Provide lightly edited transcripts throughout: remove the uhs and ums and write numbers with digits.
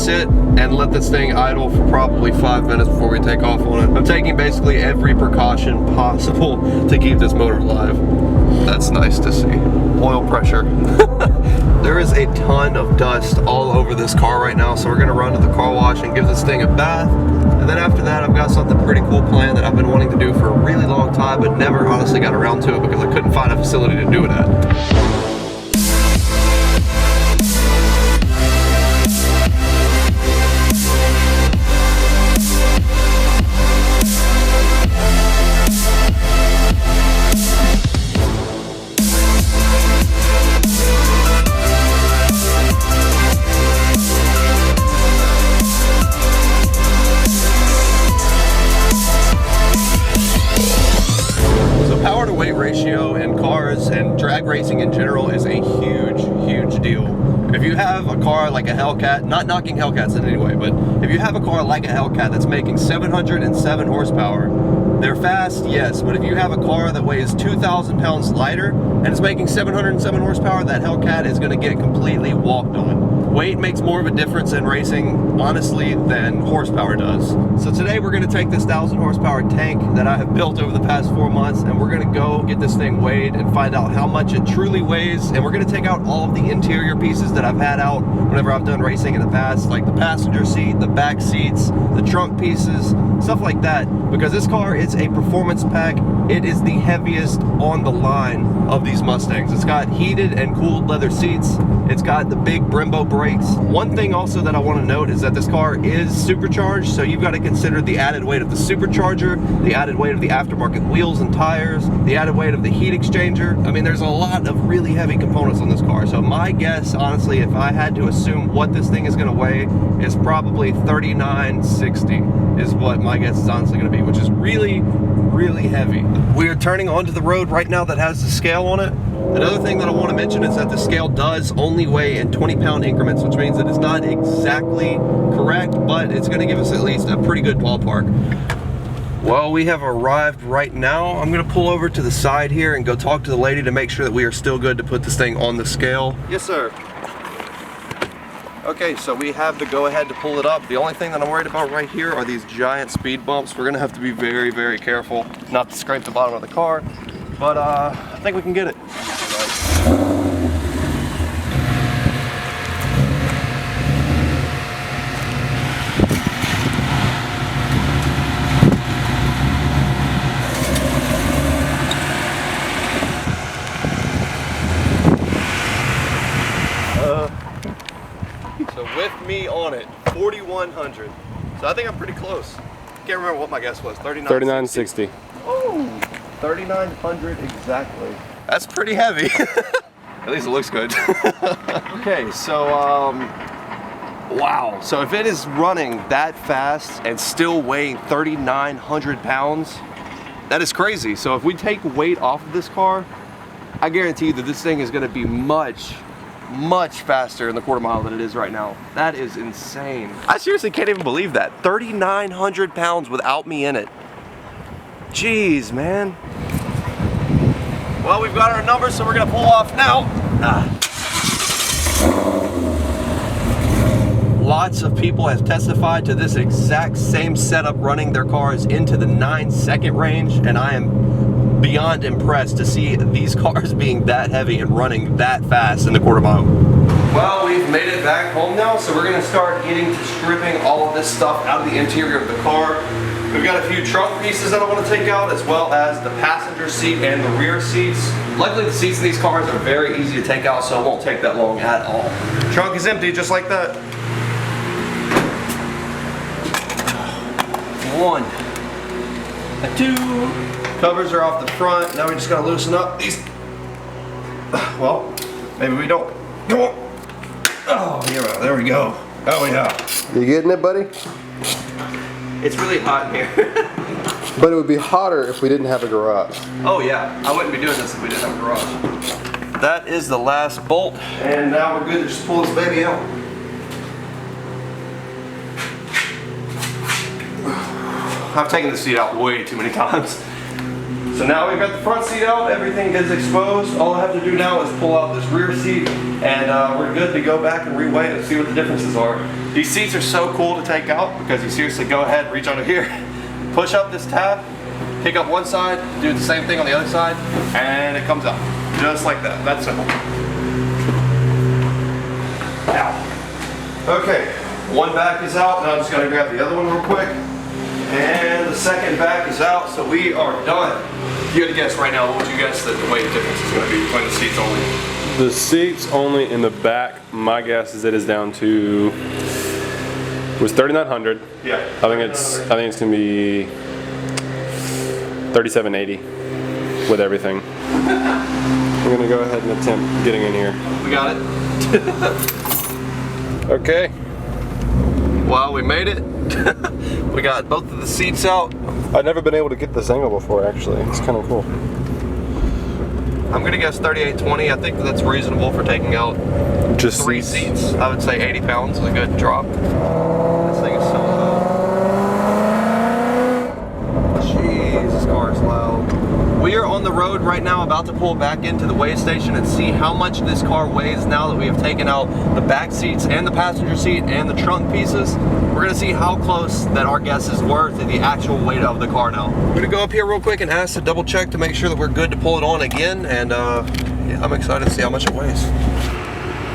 sit and let this thing idle for probably 5 minutes before we take off on it. I'm taking basically every precaution possible to keep this motor alive. That's nice to see. Oil pressure. There is a ton of dust all over this car right now, so we're gonna run to the car wash and give this thing a bath. And then after that, I've got something pretty cool planned that I've been wanting to do for a really long time, but never honestly got around to it because I couldn't find a facility to do it at. Ratio in cars and drag racing in general is a huge deal. If you have a car like a Hellcat, not knocking Hellcats in any way, but if you have a car like a Hellcat that's making 707 horsepower, they're fast, yes, but if you have a car that weighs 2,000 pounds lighter and it's making 707 horsepower, that Hellcat is going to get completely walked on. Weight makes more of a difference in racing, honestly, than horsepower does. So today we're going to take this 1,000 horsepower tank that I have built over the past 4 months, and we're going to go get this thing weighed and find out how much it truly weighs, and we're going to take out all of the interior pieces that I've had out whenever I've done racing in the past, like the passenger seat, the back seats, the trunk pieces, stuff like that, because this car is a performance pack. It is the heaviest on the line of these Mustangs. It's got heated and cooled leather seats. It's got the big Brembo brakes. One thing also that I want to note is that this car is supercharged, so you've got to consider the added weight of the supercharger, the added weight of the aftermarket wheels and tires, the added weight of the heat exchanger. I mean, there's a lot of really heavy components on this car. So my guess, honestly, if I had to assume what this thing is going to weigh, is probably 3960 is what my guess is honestly going to be, which is really heavy. We are turning onto the road right now that has the scale on it. Another thing that I want to mention is that the scale does only weigh in 20-pound increments, which means that it's not exactly correct, but it's going to give us at least a pretty good ballpark. Well, we have arrived right now. I'm going to pull over to the side here and go talk to the lady to make sure that we are still good to put this thing on the scale. Yes, sir. Okay, so we have the go-ahead to pull it up. The only thing that I'm worried about right here are these giant speed bumps. We're gonna have to be very careful not to scrape the bottom of the car, but I think we can get it. So with me on it, 4,100. So I think I'm pretty close. Can't remember what my guess was. 3960. Oh, 3,900 exactly. That's pretty heavy. At least it looks good. Okay, so wow. So if it is running that fast and still weighing 3,900 pounds, that is crazy. So if we take weight off of this car, I guarantee you that this thing is going to be much faster in the quarter mile than it is right now. That is insane. I seriously can't even believe that. 3,900 pounds without me in it. Jeez, man. Well, we've got our numbers, so we're gonna pull off now. Lots of people have testified to this exact same setup running their cars into the 9-second range, and I am beyond impressed to see these cars being that heavy and running that fast in the quarter mile. Well, we've made it back home now, so we're gonna start getting to stripping all of this stuff out of the interior of the car. We've got a few trunk pieces that I want to take out, as well as the passenger seat and the rear seats. Luckily, the seats in these cars are very easy to take out, so it won't take that long at all. Trunk is empty, just like that. One, a two. Covers are off the front. Now we just gotta loosen up these. Well, maybe we don't. Oh, yeah, there we go. Oh yeah. You getting it, buddy? It's really hot in here. But it would be hotter if we didn't have a garage. Oh yeah, I wouldn't be doing this if we didn't have a garage. That is the last bolt, and now we're good to just pull this baby out. I've taken the seat out way too many times. So now we've got the front seat out, everything is exposed. All I have to do now is pull out this rear seat and we're good to go back and reweigh it and see what the differences are. These seats are so cool to take out because you seriously go ahead, reach under here, push up this tab, pick up one side, do the same thing on the other side, and it comes out. Just like that, that's simple. Ow. Okay, one back is out, now I'm just gonna grab the other one real quick. And the second back is out, so we are done. If you had to guess right now, what would you guess that the weight difference is going to be between the seats only? The seats only in the back, my guess is it is down to, it was 3,900. Yeah. I think it's going to be 3,780 with everything. I'm going to go ahead and attempt getting in here. We got it. Okay. Well, we made it. We got both of the seats out. I've never been able to get this angle before, actually. It's kind of cool. I'm gonna guess 3820. I think that's reasonable for taking out just three seats. I would say 80 pounds is a good drop. This thing is so loud. Jeez, this car is loud. We are on the road right now, about to pull back into the weigh station and see how much this car weighs now that we have taken out the back seats and the passenger seat and the trunk pieces. We're gonna see how close that our guesses were to the actual weight of the car now. We're gonna go up here real quick and ask to double check to make sure that we're good to pull it on again, and yeah, I'm excited to see how much it weighs.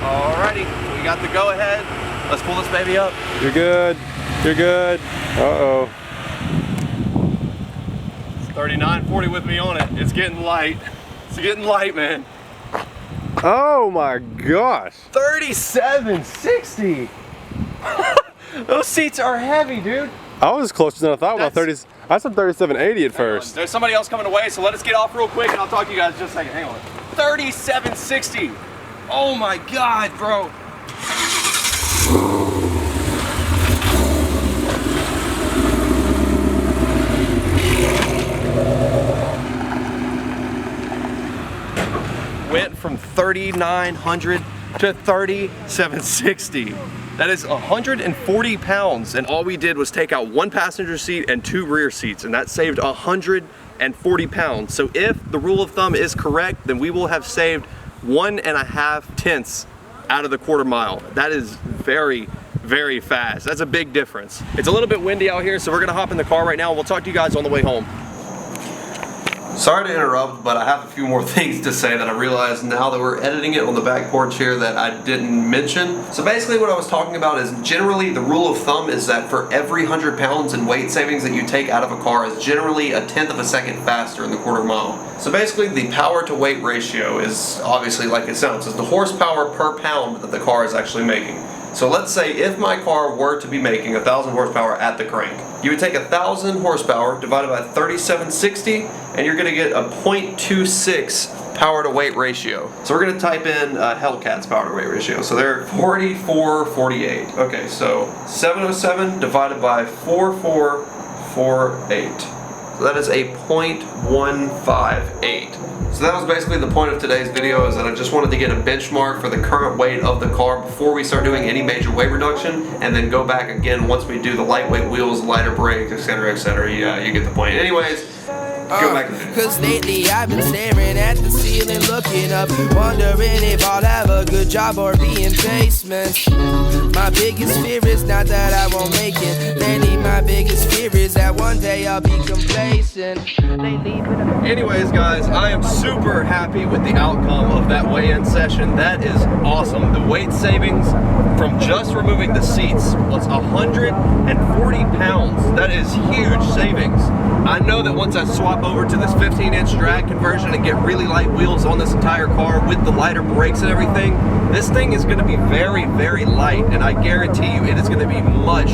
Alrighty, we got the go ahead. Let's pull this baby up. You're good. You're good. Uh-oh. 3940 with me on it. It's getting light. It's getting light, man. Oh my gosh. 3760. Those seats are heavy, dude. I was closer than I thought. I said 3780 at first. There's somebody else coming away, so let us get off real quick and I'll talk to you guys in just a second. Hang on. 3760. Oh my God, bro. Went from 3,900 to 3,760. That is 140 pounds, and all we did was take out one passenger seat and two rear seats, and that saved 140 pounds. So if the rule of thumb is correct, then we will have saved 1.5 tenths out of the quarter mile. That is very, very fast. That's a big difference. It's a little bit windy out here, so we're gonna hop in the car right now, and we'll talk to you guys on the way home. Sorry to interrupt, but I have a few more things to say that I realized now that we're editing it on the back porch here that I didn't mention. So basically what I was talking about is generally the rule of thumb is that for every 100 pounds in weight savings that you take out of a car is generally 1/10 of a second faster in the quarter mile. So basically the power to weight ratio is obviously like it sounds, is the horsepower per pound that the car is actually making. So let's say if my car were to be making 1,000 horsepower at the crank, you would take 1,000 horsepower divided by 3,760 and you're going to get a 0.26 power to weight ratio. So we're going to type in Hellcat's power to weight ratio. So they're 4448. Okay, so 707 divided by 4448. So that is a 0.158. So that was basically the point of today's video, is that I just wanted to get a benchmark for the current weight of the car before we start doing any major weight reduction, and then go back again once we do the lightweight wheels, lighter brakes, etc., etc. Yeah, you get the point. Anyways, go back to the video. Cause lately I've been staring at the ceiling, looking up, wondering if I'll have a good job or be in basements. My biggest fear is not that I won't make it. Lately my biggest fear is that one day I'll be complacent. Anyways, guys, I am super happy with the outcome of that weigh-in session. That is awesome. The weight savings from just removing the seats was 140 pounds. That is huge savings. I know that once I swap over to this 15-inch drag conversion and get really light wheels on this entire car with the lighter brakes and everything, this thing is going to be very, very light, and I guarantee you it is going to be much,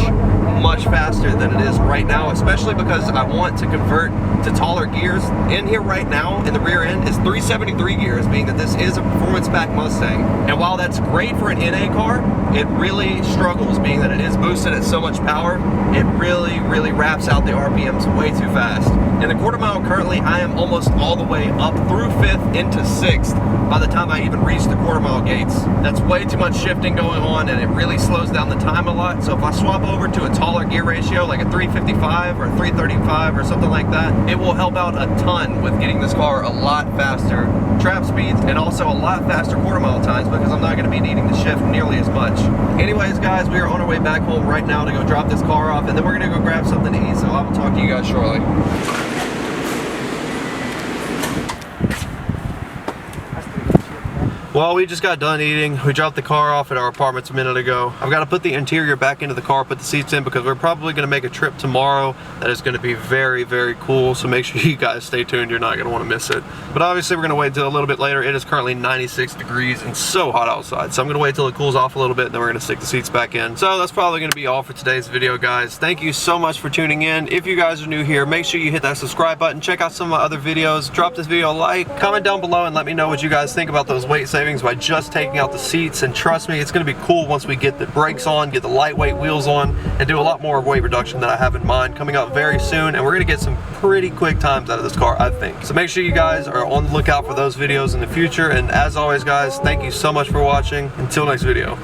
much faster than it is right now, especially because I want to convert to taller gears. In here right now, in the rear end, is 373 gears, being that this is a performance pack Mustang. And while that's great for an NA car, it really struggles, being that it is boosted at so much power. It really, really wraps out the RPMs way too fast. In the quarter mile currently, I am almost all the way up through 5th into 6th by the time I even reach the quarter mile gates. That's way too much shifting going on, and it really slows down the time a lot. So if I swap over to a taller gear ratio, like a 355 or 335 or something like that, it will help out a ton with getting this car a lot faster trap speeds and also a lot faster quarter mile times, because I'm not going to be needing to shift nearly as much. Anyways, guys, we are on our way back home right now to go drop this car off, and then we're going to go grab something to eat. So I will talk to you guys shortly. Well, we just got done eating. We dropped the car off at our apartments a minute ago. I've got to put the interior back into the car, put the seats in, because we're probably going to make a trip tomorrow that is going to be very, very cool. So make sure you guys stay tuned. You're not going to want to miss it. But obviously, we're going to wait until a little bit later. It is currently 96 degrees and so hot outside. So I'm going to wait till it cools off a little bit, and then we're going to stick the seats back in. So that's probably going to be all for today's video, guys. Thank you so much for tuning in. If you guys are new here, make sure you hit that subscribe button. Check out some of my other videos. Drop this video a like. Comment down below and let me know what you guys think about those weight savings by just taking out the seats. And trust me, it's going to be cool once we get the brakes on, get the lightweight wheels on, and do a lot more weight reduction that I have in mind coming up very soon. And we're going to get some pretty quick times out of this car, I think. So make sure you guys are on the lookout for those videos in the future. And as always, guys, thank you so much for watching. Until next video.